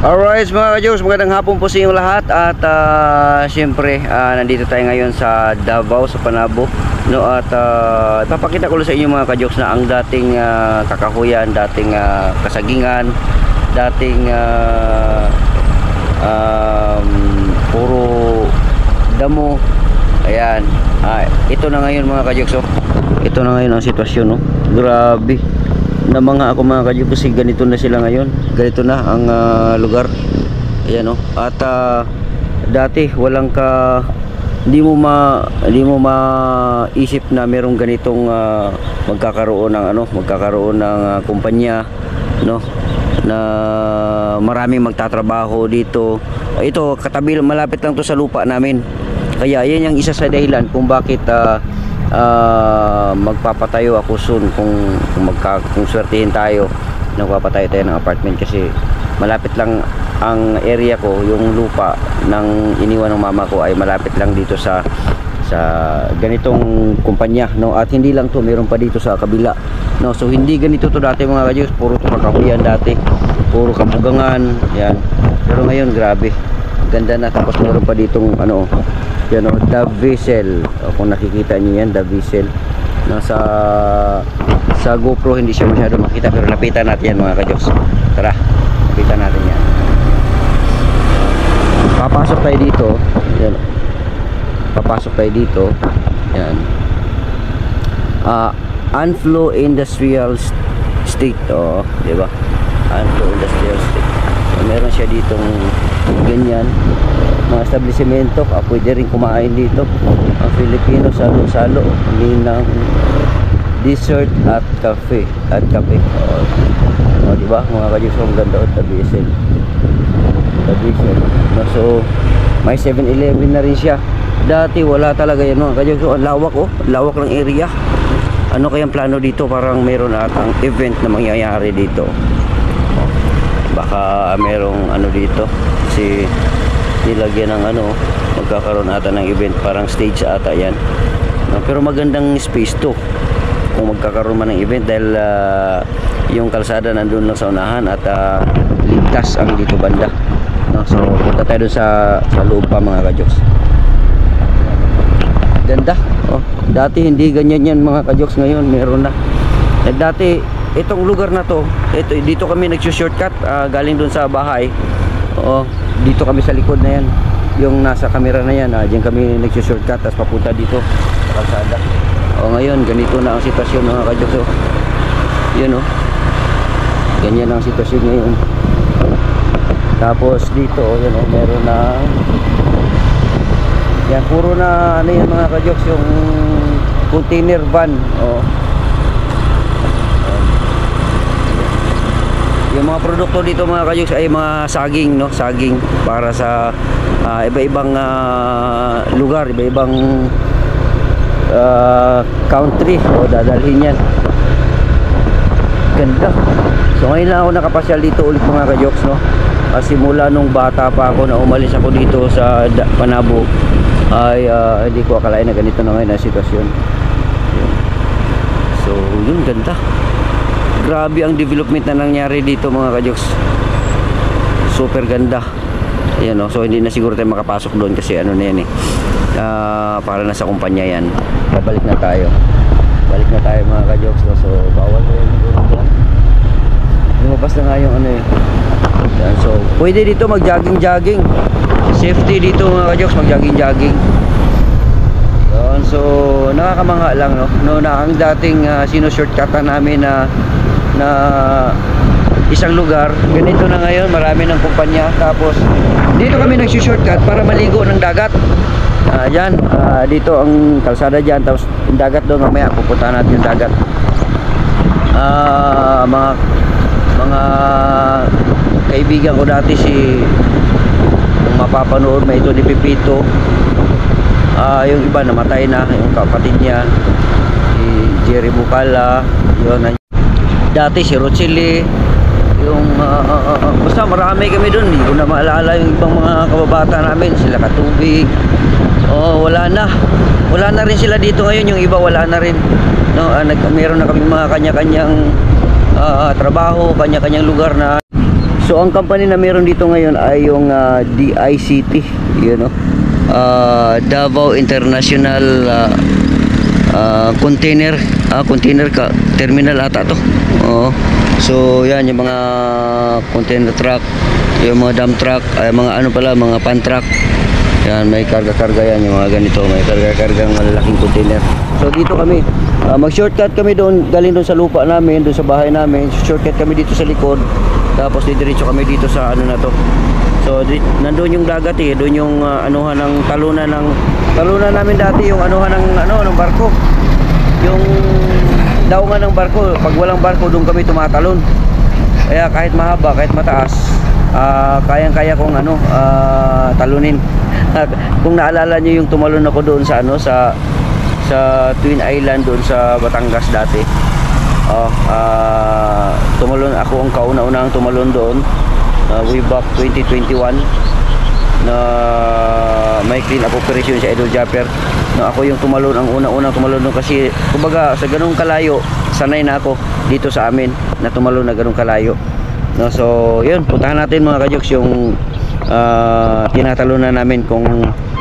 Alright mga ka-Jogs, magandang hapon po sa inyong lahat. At siyempre nandito tayo ngayon sa Davao, sa Panabo, no? At ipapakita ko sa inyo mga ka-Jogs na ang dating kakahuyan, dating kasagingan, dating puro damo. Ayan, ito na ngayon mga ka-Jogs, oh. Ito na ngayon ang sitwasyon, no? Grabe na mga ako mga ka-Jogs, kasi ganito na sila ngayon, ganito na ang lugar. Ayan, oh. At dati walang hindi mo maisip na merong ganitong magkakaroon ng kumpanya, no, na maraming magtatrabaho dito. Ito katabi, malapit lang to sa lupa namin, kaya yan yung isa sa dahilan kung bakit magpapatayo ako soon, kung swertihin tayo, nagpapatayo tayo ng apartment, kasi malapit lang ang area ko, yung lupa ng iniwan ng mama ko ay malapit lang dito sa ganitong kumpanya, no? At hindi lang to, meron pa dito sa kabila, no? So hindi ganito to dati mga ka-Jogs, puro to kakahuyan dati, puro kabugangan yan. Pero ngayon grabe, ganda na. Tapos meron pa ditong yan, oh, The Vessel. Kung nakikita niyo yan, The Vessel. Sa GoPro hindi siya masyado makita, pero lapitan natin yan mga ka-Jogs. Tara, lapitan natin yan. Papasok tayo dito. Yan. Papasok tayo dito. Yan. Anflo Industrial State, oh, di ba? Anflo Industrial State. So, meron siya ditong ganyan mga establishmento. Pwede rin kumain dito ang Filipino, salo-salo, ng dessert at cafe di ba mga ka-Jogs? Ang ganda, The Vessel. No, so may 7-Eleven na rin siya. Dati wala talaga yan mga ka-Jogs. So, ang lawak, oh, lawak ng area. Ano kayang plano dito? Parang meron atang event na mangyayari dito. Baka merong dito, kasi nilagyan ng magkakaroon ata ng event, parang stage ata yan, no? Pero magandang space to kung magkakaroon man ng event, dahil yung kalsada nandun lang sa unahan, at ligtas ang dito banda, no? So punta tayo dun sa loob pa mga ka-Jogs. Ganda, oh. Dati hindi ganyan yan mga ka-Jogs, ngayon meron na. Dati itong lugar na to, dito kami nagsu-shortcut galing dun sa bahay. Oo, dito kami sa likod na yan, yung nasa camera na yan, diyan kami nagsu-shortcut, tapos papunta dito sa kalsada. Ngayon ganito na ang sitwasyon mga ka-Jogs, oh. Yun, oh, ganyan ang sitwasyon ngayon. Tapos dito, yan, oh, meron na yan, puro na yan mga ka-Jogs, yung container van, oh. Yung mga produkto dito mga ka-Jogs ay mga saging, no? Saging para sa iba-ibang lugar, iba-ibang country, o dadalhin yan. Ganda. So ngayon lang ako nakapasyal dito ulit mga ka-Jogs, no? Simula nung bata pa ako na umalis ako dito sa Panabo, ay hindi ko akalain na ganito na ngayon ang sitwasyon. So yun, ganda. Grabe ang development na nangyari dito mga ka-Jogs. Super ganda. Ayan, oh. So hindi na siguro tayo makapasok doon, kasi na yan, para na sa kumpanya yan. Babalik na tayo. Balik na tayo mga ka-Jogs, no? So bawal na yan. Lumabas na nga yung yan. So pwede dito mag-jogging. Safety dito mga ka-Jogs, mag-jogging. So nakakamangha lang, no, na ang dating sino-shortcutan namin na isang lugar, ganito na ngayon, marami ng kumpanya. Tapos dito kami nagsi-shortcut para maligo ng dagat. Diyan, dito ang kalsada diyan, tapos yung dagat doon, mamaya pupuntahan natin yung dagat. Mga kaibigan ko dati, kung mapapanood may ito ni Pipito, yung iba namatay na, yung kapatid niya si Jerry Bukala, yun. Dati si Rochelle, yung basta marami kami doon. Hindi ko na maalala yung ibang mga kababata namin, sila Katubig. Wala na rin sila dito ngayon, yung iba wala na rin, no? Meron na kami mga kanya-kanyang trabaho, kanya-kanyang lugar na. So So ang company na meron dito ngayon ay yung DICT, yun, no? Davao International Container Terminal ata to. Oo. So yan yung mga container truck, yung mga dump truck, ay mga ano pala, mga pan truck. Yan, may karga-karga yan, yung mga ganito, may karga-karga ng malalaking container. So dito kami, mag-shortcut kami doon, galing doon sa lupa namin, doon sa bahay namin. Shortcut kami dito sa likod, tapos didiretso kami dito sa ano na to. So nandoon yung dagat eh, doon yung anuhan ng talunan namin dati, yung anuhan ng barko. Yung daungan ng barko, pag walang barko doon kami tumatalon. Kaya kahit mahaba, kahit mataas, kayang-kaya kong talunin. Kung naalala niyo yung tumalon ako doon sa sa Twin Island doon sa Batangas dati. Tumalon ako, ang kauna-unahang tumalon doon way back 2021 na may clean up operation sa Idol Japper. Ako yung tumalon, ang una-unang tumalon doon kasi kumbaga sa ganung kalayo sanay na ako dito sa amin na tumalon na ganung kalayo. No, so yun, puntahan natin mga kajoks yung tinatalunan namin. Kung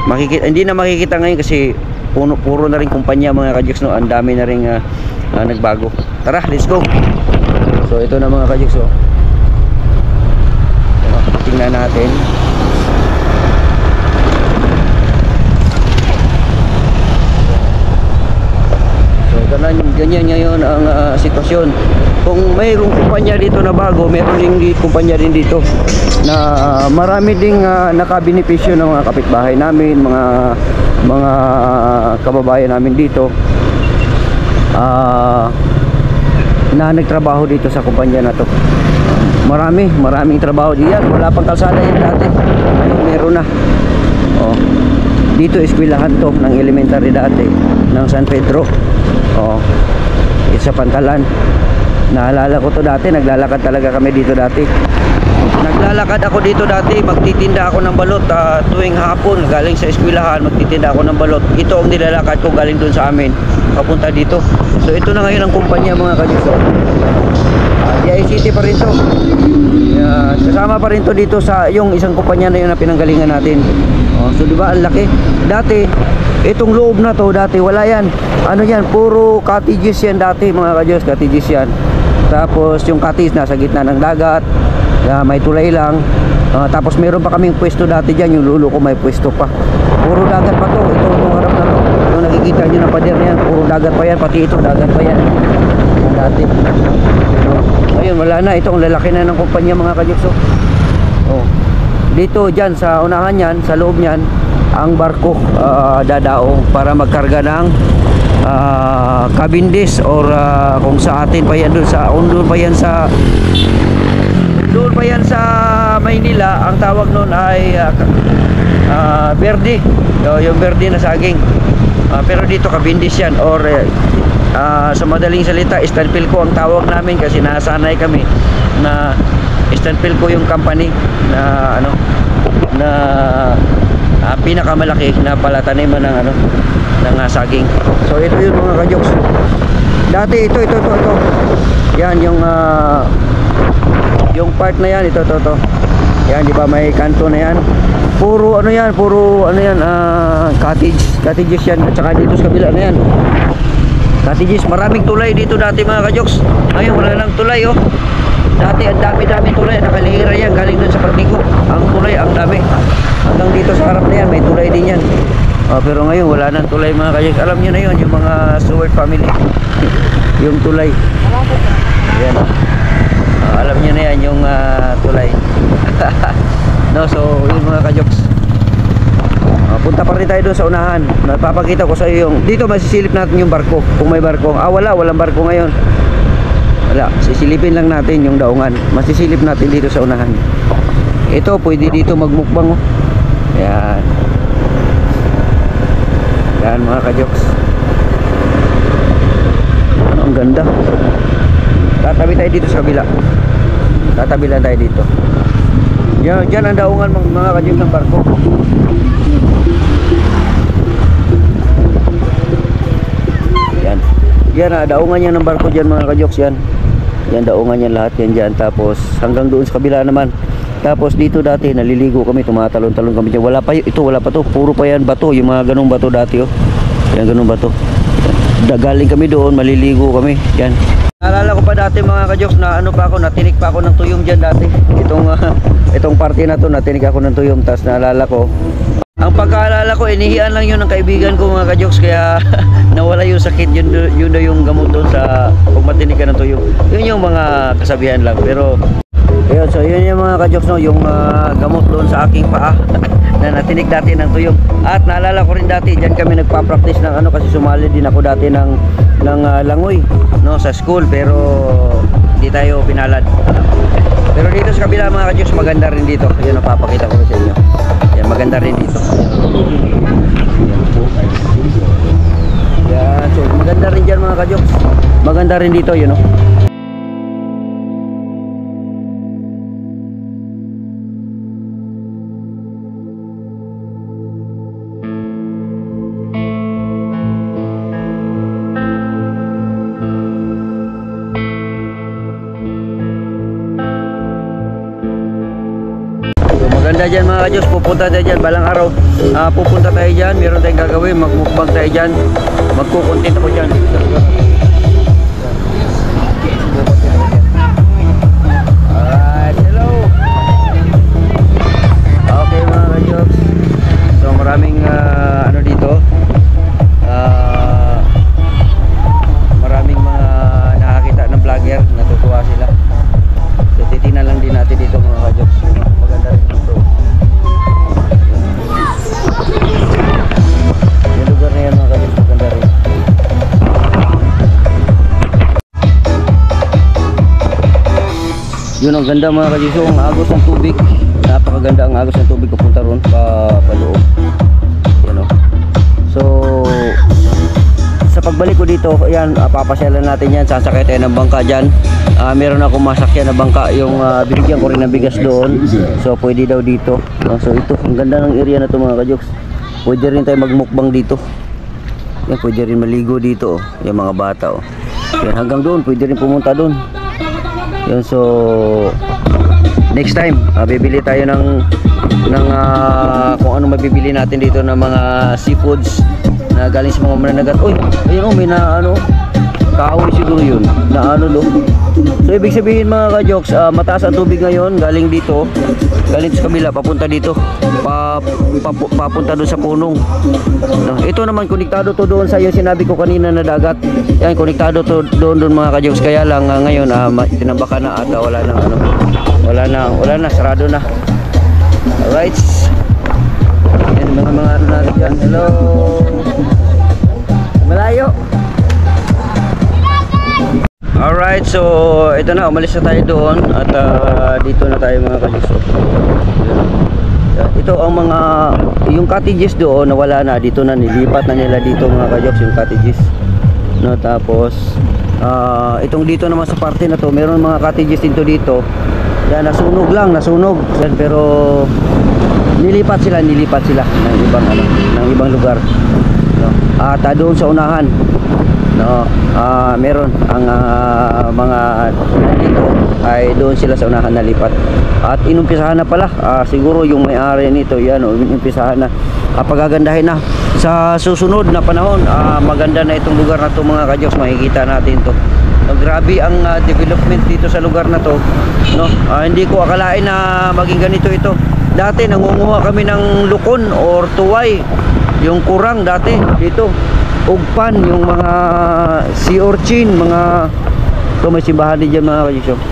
makikita, hindi na makikita ngayon kasi puro na rin kumpanya mga kajoks, no? Ang dami na rin nagbago. Tara, let's go. So ito na mga kajoks, oh. Tingnan natin. Ganyan ngayon ang sitwasyon. Kung mayroong kumpanya dito na bago, meron ding kumpanya din dito na marami ding nakabenepisyo ng mga kapitbahay namin, mga kababayan namin dito na nagtrabaho dito sa kumpanya na to. Maraming trabaho diyan. Wala pang kalsada yan dati, meron na. Dito eskwelahan to ng elementary dati ng San Pedro. Sa Pantalan. Naalala ko to dati, naglalakad talaga kami dito dati. Naglalakad ako dito dati, magtitinda ako ng balot tuwing hapon, galing sa eskwelahan, magtitinda ako ng balot. Ito ang nilalakad ko galing doon sa amin, papunta dito. So ito na ngayon ang kumpanya mga kajuso. DICT pa rin to. Kasama pa rin to dito sa yung isang kumpanya na yun na pinanggalingan natin. So di ba ang laki? Dati itong loob na to, dati wala yan. Ano yan, puro cottages yan dati mga kadyos, cottages yan. Tapos yung cottage nasa gitna ng dagat, may tulay lang. Tapos meron pa kaming pwesto dati dyan, yung lulo ko may pwesto pa. Puro dagat pa to, itong harap na to. Yung nakikita nyo na pader yan, puro dagat pa yan, pati ito dagat pa yan. Dati. Ayun, wala na, itong lalaki na ng kumpanya mga kadyos. Dito dyan sa unahan yan, sa loob nyan, ang barko dadaong para magkarga ng Cavendish or kung sa atin pa yan doon pa yan sa Maynila, ang tawag noon ay verde, yung verde na saging, pero dito Cavendish yan, or sa madaling salita Stanpilco ang tawag namin kasi nasanay kami na Stanpilco yung company na pinakamalaki na palataniman ng saging. So ito yun mga kajoks. Dati ito. Yan yung part na yan, ito. Yan, di ba may kanto na yan. Puro cottages yan, at saka dito sa kabila na yan. Cottages, maraming tulay dito dati mga kajoks. Ngayon wala nang tulay, oh. Dati ang dami tulay, nakalihira yan galing doon sa Partigo. Ang tulay, ang dami. Hanggang dito sa harap na yan, may tulay din yan. Pero ngayon wala nang tulay mga kajoks. Alam nyo na yun, yung mga Stewart family. Yung tulay. Yan. Alam nyo na yan, yung tulay. No, so yun mga kajoks. Punta pa rin tayo doon sa unahan. Napapakita ko sa iyo yung dito masisilip natin yung barko. Kung may barko. Walang barko ngayon. Wala, sisilipin lang natin yung daungan. Masisilip natin dito sa unahan. Ito, pwede dito magmukbang, oh. Yan. Yan mga kajoks. Ang ganda. Tatabi tayo dito sa kabila. Tatabi lang tayo dito. Yan ang daungan mga kajoks ng barko. Yan daungan yan ng barko dyan mga kajoks yan. Yan daungan yan lahat yan dyan. Tapos hanggang doon sa kabila naman. Tapos dito dati naliligo kami, tumatalon-talon kami dyan. Wala pa ito, wala pa to. Puro pa yan bato, yung mga ganung bato dati oh. Yan ganung bato. Galing kami doon, maliligo kami yan. Naalala ko pa dati mga kajoks na ano pa ako, natinik pa ako ng tuyong dyan dati. Itong party na to, natinik ako ng tuyong. Tapos naalala ko, ang pagkaalala ko, inihian lang yun ng kaibigan ko mga kajoks. Kaya nawala yung sakit, yun daw yung gamot doon sa pag matinik ka ng tuyong. Yun yung mga kasabihan lang. Pero ayun, so yun yung mga kajoks no, yung gamot doon sa aking paa na natinik dati ng tuyong. At naalala ko rin dati, dyan kami nagpa-practice ng ano, kasi sumali din ako dati ng langoy no, sa school, pero hindi tayo pinalad. Pero dito sa kabila mga kajoks, maganda rin dito. Yun, napapakita ko sa inyo. Yan, maganda rin dito. Yan, so maganda rin dyan mga kajoks. Maganda rin dito, yun no. Maganda dyan mga kadyos, pupunta tayo dyan balang araw. Pupunta tayo dyan, meron tayong gagawin, magmukbang tayo dyan, magkukontent ako dyan. Alright, hello. Okay mga kadyos, so maraming ano dito, maraming mga nakakita ng vlogger, natutuwa sila. So titingnan lang din natin dito mga kadyos. Maganda rin dito. Yung lugar na yan mga kadyos, maganda rin. Yun ang ganda mga kadyos, ang agos ng tubig. Napakaganda ang agos ng tubig papunta ron pa loob. Yan o. So sa pagbalik ko dito, ayan, papasyalan natin yan, sasakay tayo ng bangka dyan. Meron akong masakyan na bangka, yung binigyan ko rin ng bigas doon, so pwede daw dito. So ito, ang ganda ng area na to mga kajoks. Pwede rin tayo magmukbang dito. Yan, pwede rin maligo dito oh. Yung mga bata oh. Yan, hanggang doon, pwede rin pumunta doon. Yan, so next time, bibili tayo ng kung ano mabibili natin dito ng mga seafoods na galing sa mga mananagat. Uy, ayun oh, may na ano, kahoy siguro yun, na ano do. So ibig sabihin mga kajoks, mataas ang tubig ngayon, galing dito, galing sa kabila, papunta dito, papunta doon sa punong. No, ito naman, konektado to doon sa yung sinabi ko kanina na dagat. Yan, konektado to doon mga kajoks. Kaya lang ngayon, tinambakan na at wala na ano, wala na, sarado na. Alright. Yan, mga ano natin dyan. Hello. Malayo. Alright, so ito na, umalis na tayo doon at dito na tayo mga kajuso. Ito ang mga, yung cottages doon nawala na, dito na, nilipat na nila dito mga kajoks yung cottages. No, tapos itong dito naman sa parte na to, meron mga cottages dito. Yan, nasunog lang, yan, pero nilipat sila ng ibang ano, ng ibang lugar. No, at doon sa unahan, no, meron ang mga dito ay doon sila sa unahan nalipat. At inumpisahan na pala, siguro yung may-ari nito, yan, inumpisahan na. Pagagandahin na sa susunod na panahon. Maganda na itong lugar na to mga kajoks, makikita natin to. Grabe ang development dito sa lugar na to, no? Hindi ko akalain na maging ganito ito. Dati nangunguha kami ng lukon or tuway, yung kurang dati dito, ugpan, yung mga sea urchin, mga ito, may simbahan din dyan mga kajoks.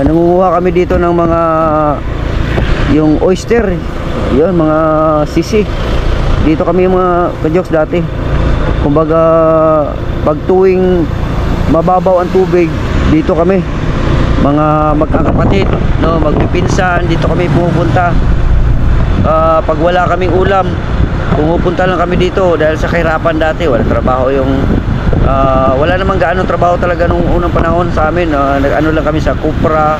Nangunguha kami dito ng mga yung oyster, yun, mga sisi. Dito kami mga kajoks dati. Kumbaga pag tuwing mababaw ang tubig, dito kami mga magkakapatid, no, magpipinsan, dito kami pumupunta. Pag wala kaming ulam, pumupunta lang kami dito dahil sa kahirapan dati, wala trabaho yung wala namang gaano trabaho talaga nung unang panahon sa amin. Nag-ano lang kami sa kupra,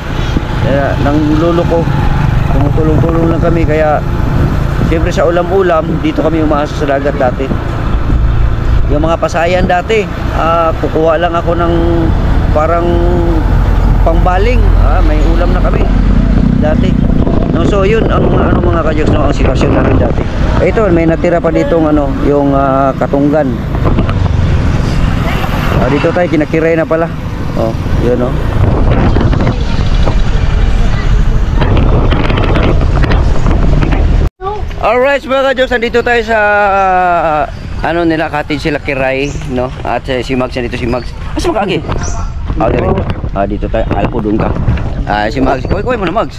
nang lolo ko, tumutulong-tulong lang kami. Kaya siyempre sa ulam-ulam, dito kami umaasa sa dagat dati. Yung mga pasayan dati, kukuha lang ako ng parang pangbaling. May ulam na kami dati. No, so yun ang ano mga kajoks, no, ang sitwasyon namin dati. Ito, may natira pa ditong ano, yung katunggan. Dito tayo kinakiray na pala. Oh, yun oh. Alright mga kajoks, nandito tayo sa ano nila, cottage sila Kiray, no? At si Mags, nandito si Mags. Asa mo kagi? Dito tayo. Alam ko doon ka. Si Mags, kuy mo na Mags.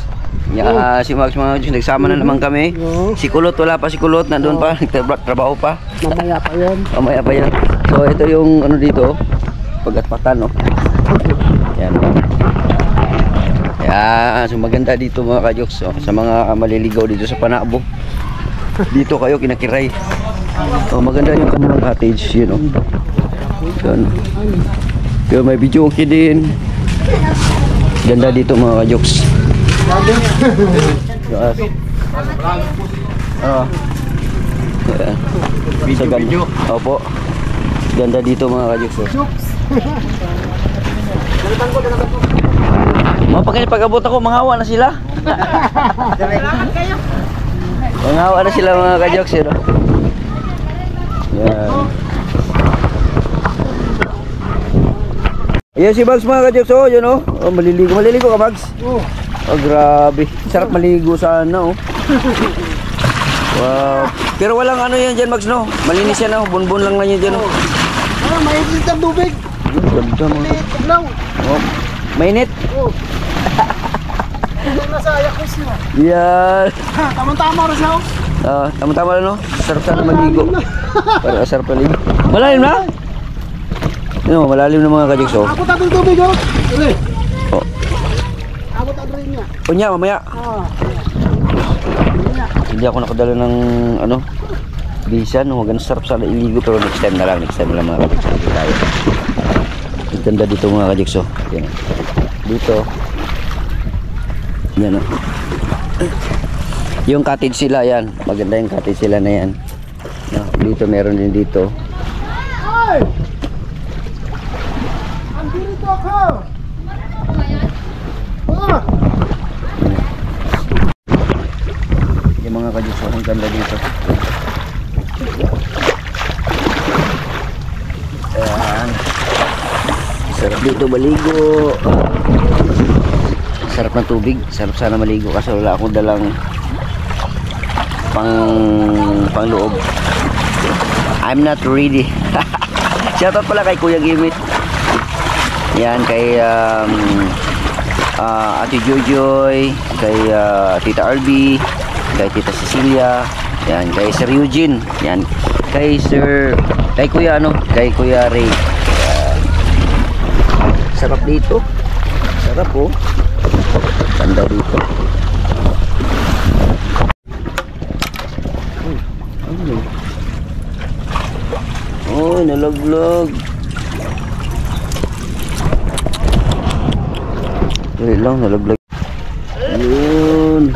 Si Mags mga kajoks, nagsama na naman kami. Si Kulot, wala pa si Kulot, nandun pa, nagtrabaho pa. Mamaya pa yan. Mamaya pa yan. So ito yung ano dito, pagatpatan, no? Yan. So maganda dito mga kajoks, sa mga maliligaw dito sa Panabo. Dito kayo kinakiray. Maganda yung kanilang cottage, you know. Yan. Yung may video okay din. Ganda dito mga kajoks. Video. Opo. Ganda dito mga kajoks. Pag-abot ako, manghawa na sila. Manghawa na sila mga kajoks, yun. Yan. Ayan si Mags mga kajoks, oh, yun oh. Maliligo ka Mags? Oo. Grabe, sarap maligo sana oh. Wow. Pero walang ano yan dyan Mags, no? Malinis yan oh, bunbun lang na yan dyan oh. Mainit ang tubig. Ganda mga kajoks. Oh, mainit? Oo. Nasa ayakos nyo. Yan. Tama-tama rin siya. Tama-tama lang no? Sarap sana maligo. Para sarap maligo. Malalim na? Ano, malalim na mga kajoks oh. Abot natin tubig oh. Uli. Oh. Abot natin niya. Kunya, mamaya. Hindi ako nakadala ng ano, bisan. Maganda sarap sana iligo pero next time na lang mga kajoks. Dito tayo. Ganda dito mga kajoks oh. Yan. Dito. Yan o. Yung cottage sila yan. Maganda yung cottage sila na yan. No, dito meron din dito. Ay! Andito ako! Yung mga kajuso, ang ganda dito. Ayan. Sarap dito maligo. Sarap ng tubig, sarap sana maligo kasi wala akong dalang pang loob. I'm not ready. Shoutout pala kay Kuya Gimit. Yan kay Ate Jojoy, kay Tita Arby, kay Tita Cecilia, yan kay Sir Eugene, yan kay Kuya Ray. Sarap dito. Sarap oh. Ganda dito. Oh, nalaglag. Wait lang, nalaglag. Yun.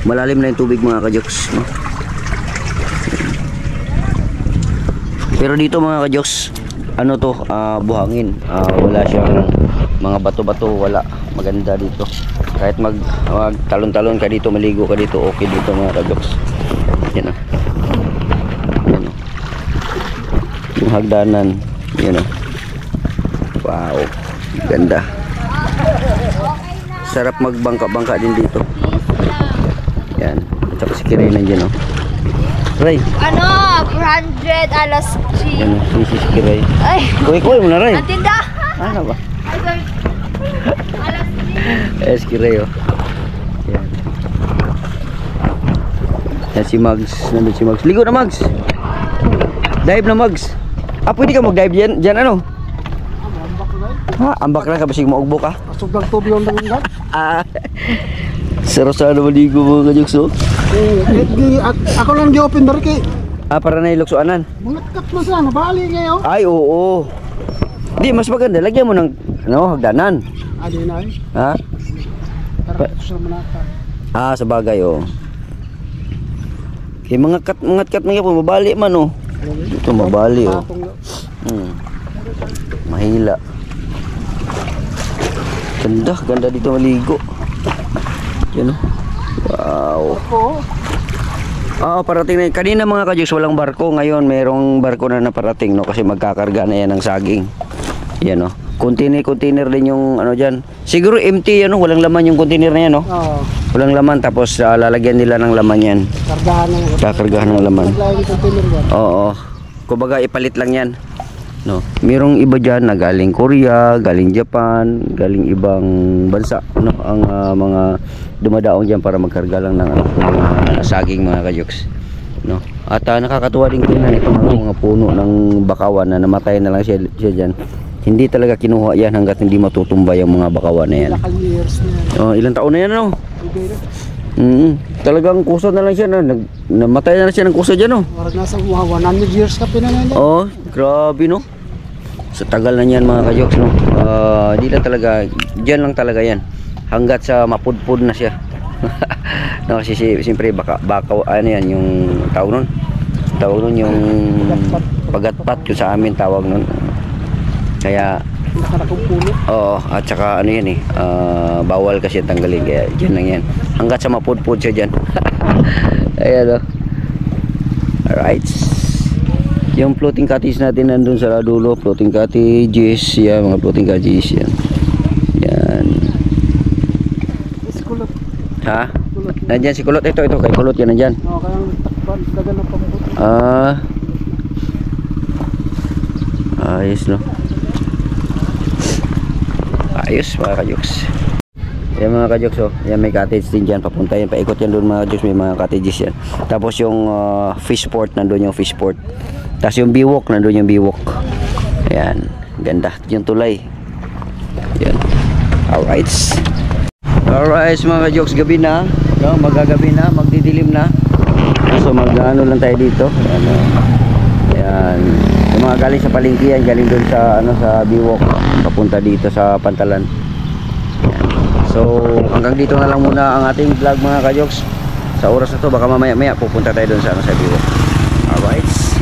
Malalim na yung tubig mga kajoks, no? Pero dito mga kajoks, ano to, buhangin. Wala siyang mga bato-bato, wala. Maganda dito. Kahit talon-talon ka dito, maligo ka dito, okay dito mga kajoks. Yan ah. Yan ah. Yung hagdanan, yan ah. Wow, ganda. Sarap magbangka-bangka din dito. Yan. At saka si Kiray nandiyan oh. Ray. Ano? 400 alas G. Yan oh, si Kiray. Ay. Kuy mo na Ray. Ang tinda. Ano ba? Ay, sorry. Alas G. Si Kiray oh. Yan. Yan si Mags. Nandun si Mags. Ligo na Mags. Dive na Mags. Pwede ka mag-dive dyan ano? Ambak na ka, basig maugbok ka? Pasok lang tubig yung dalingan. Sarap sana maligo mga kajoks oh. Ako lang di-open dari kay. Para na iluksuanan. Mga kat mo sila, nabali kayo. Ay oo. Di, mas maganda, lagyan mo ng hagdanan. Di na eh. Ha? Para sa manata. Sa bagay oh. Mga kat mga po, mabali man oh. Ito mabali oh. Mahila. Ganda, ganda dito maligo. Yan oh. Wow. Parating na. Kanina mga kajuks walang barko. Ngayon mayroong barko na naparating, no? Kasi magkakarga na yan ng saging. Yan, no? Container din yung ano dyan. Siguro empty yan, no? Walang laman yung container na yan, no? Oo. Walang laman, tapos lalagyan nila ng laman yan. Kargahan ng Kakargahan ng laman. Naglayan yung container dyan. Oo. Kumbaga ipalit lang yan. No. Mayroong iba diyan na galing Korea, galing Japan, galing ibang bansa, no, ang mga dumadaong diyan para magkarga lang ng mga saging mga kajuks, no. At nakakatuwa din tingnan itong mga puno ng bakawan na namatay na lang siya diyan. Hindi talaga kinuha yan hangga't hindi matutumba yung mga bakawan na yan. Ilang years na yan. Ilang taon na yan, no? Okay na. Talagang kusa na lang siya, no? Namatay na lang siya ng kusa diyan, no. Parang nasa 100 years ka pinanan yan. Grabe, no. Sa tagal na niyan mga kajoks, no. Di lang talaga, diyan lang talaga yan hanggat sa mapudpud na siya. No, kasi siyempre baka ano yan yung tawag nun yung pagatpat yung sa amin tawag nun. Kaya Nakarakong puno. at saka ano yan bawal kasi tanggalin, kaya diyan lang yan hanggat sa mapudpud siya diyan. Ayan, alright. Yung floating cottage natin nandun sa dulo, floating cottages, yan, mga floating cottages yan. Yan. Si Kulot. Ha? Nandyan si Kulot, ito kay Kulot yan nandyan. Oo, kaya takpan, tagal ng pambuto. Ayos, no? Ayos mga kajuks. Yan mga kajuks, oh. Yan may cottage din dyan, papunta yan, paikot yan doon mga kajuks, may mga cottages yan. Tapos yung fish port, nandun yung fish port. Tapos yung biwok, nandun yung biwok. Ayan, ganda. Yung tulay. Ayan. Alright. Alright mga ka-jokes, gabi na. No, magagabi na, magdidilim na. So mag-ano lang tayo dito. Ayan. Yung mga galing sa palengke yan, galing dun sa, sa biwok. Papunta dito sa Pantalan. Ayan. So hanggang dito na lang muna ang ating vlog mga ka-jokes. Sa oras na to, baka mamaya-maya pupunta tayo dun sa, sa biwok. Alright.